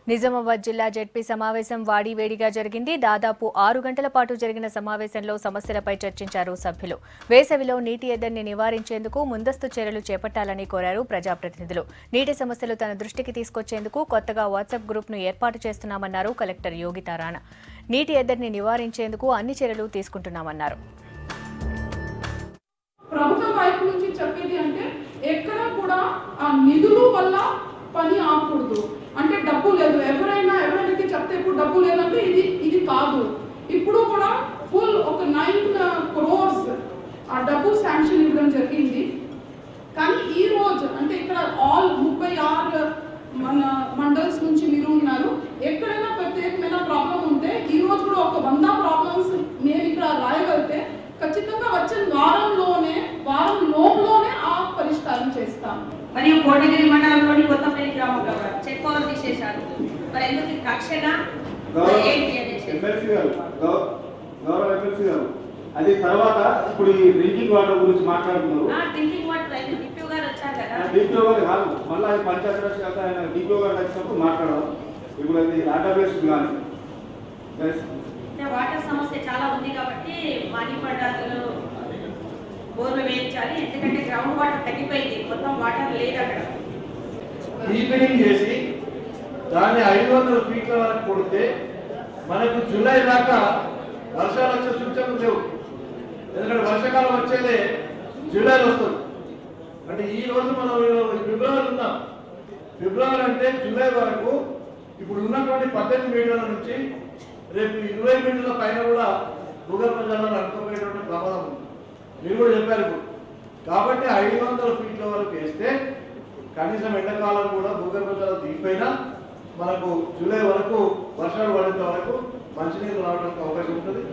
నిజామాబాద్ జిల్లా జెడ్పీ సమావేశం వాడివేడిగా జరిగింది. దాదాపు 6 గంటల పాటు జరిగిన సమావేశంలో సమస్యలపై చర్చించారు సభ్యులు. వేసవిలో నీటి ఎద్దడిని నివారించేందుకు ముందస్తు చర్యలు చేపట్టాలని కోరారు ప్రజాప్రతినిధులు. నీటి సమస్యలు తన దృష్టికి తీసుకొచ్చేందుకు కొత్తగా వాట్సాప్ గ్రూప్ను ఏర్పాటు చేస్తున్నామన్నారు కలెక్టర్ యోగితా రాణా. నీటి ఎద్దడిని నివారించేందుకు అన్ని చర్యలు తీసుకుంటున్నామన్నారు. ప్రభుత్వం వైపు నుంచి చెప్పేది అంటే ఎక్కడ కూడా ఆ నిధుల వల్ల పని ఆపకూడదు. అంటే డబ్బు లేదు, ఎవరైనా చెప్తే ఇప్పుడు డబ్బు లేదంటే ఇది కాదు. ఇప్పుడు కూడా ఫుల్ ఒక 9 crores ఆ డబ్బు శాంక్షన్ ఇవ్వడం జరిగింది. కానీ ఈ రోజు అంటే ఇక్కడ ఆల్ 36 మన మండల్స్ నుంచి మీరు ఉన్నారు. ఎక్కడైనా ప్రత్యేకమైన ప్రాబ్లం ఉంటే ఈ రోజు కూడా ఒక 100 ప్రాబ్లమ్స్ మేము ఇక్కడ రాయగలిగితే ఖచ్చితంగా వచ్చిన వారం లోపలనే ఆ పరిష్కారం చేస్తాం. మరియు కోటగిరి మండలంలోని కొత్తపల్లి గ్రామం చెక్ పవర్ తీసేశారు. మరి ఎందుకు కక్షణ అది తర్వాత ఇప్పుడు ఈ డ్రింకింగ్ వాటర్ గురించి మాట్లాడుతున్నారు. డ్రింకింగ్ వాటర్ డిప్యూ గారు వచ్చారు కదా, డిప్యూ గారు కాదు, మళ్ళీ అది పంచాయతీ రాజ్ శాఖ ఆయన డిప్యూ గారు వచ్చినప్పుడు మాట్లాడదాం. ఇప్పుడు అది డేటాబేస్ కానీ వాటర్ సమస్య చాలా ఉంది కాబట్టి మాని పడ్డారు బోర్లు వేయించాలి. ఎందుకంటే గ్రౌండ్ వాటర్ తగ్గిపోయింది, మొత్తం వాటర్ లేదు అక్కడ. డీపెనింగ్ చేసి దాన్ని 500 ఫీట్ల వరకు కొడితే మనకు జూలై దాకా వర్షాలు వచ్చే సూచనలు లేవు. ఎందుకంటే వర్షాకాలం వచ్చేదే జూలైలో వస్తుంది. అంటే ఈ రోజు మనం ఫిబ్రవరి ఉన్నాం. ఫిబ్రవరి అంటే జూలై వరకు ఇప్పుడు ఉన్నటువంటి 18 మీటర్ల నుంచి రేపు 20 మీటర్ల పైన కూడా భూగర్భ జలాలు అనుకోపోయేటువంటి ప్రమాదం ఉంది. మీరు కూడా చెప్పారు ఇప్పుడు. కాబట్టి 500 ఫీట్ల వరకు వేస్తే కనీసం ఎండాకాలం కూడా భూగర్భ జలాలు దిగిపోయినా మనకు జూలై వరకు వర్షాలు పడేంత వరకు మంచినీళ్ళు రావడానికి అవకాశం ఉంటుంది.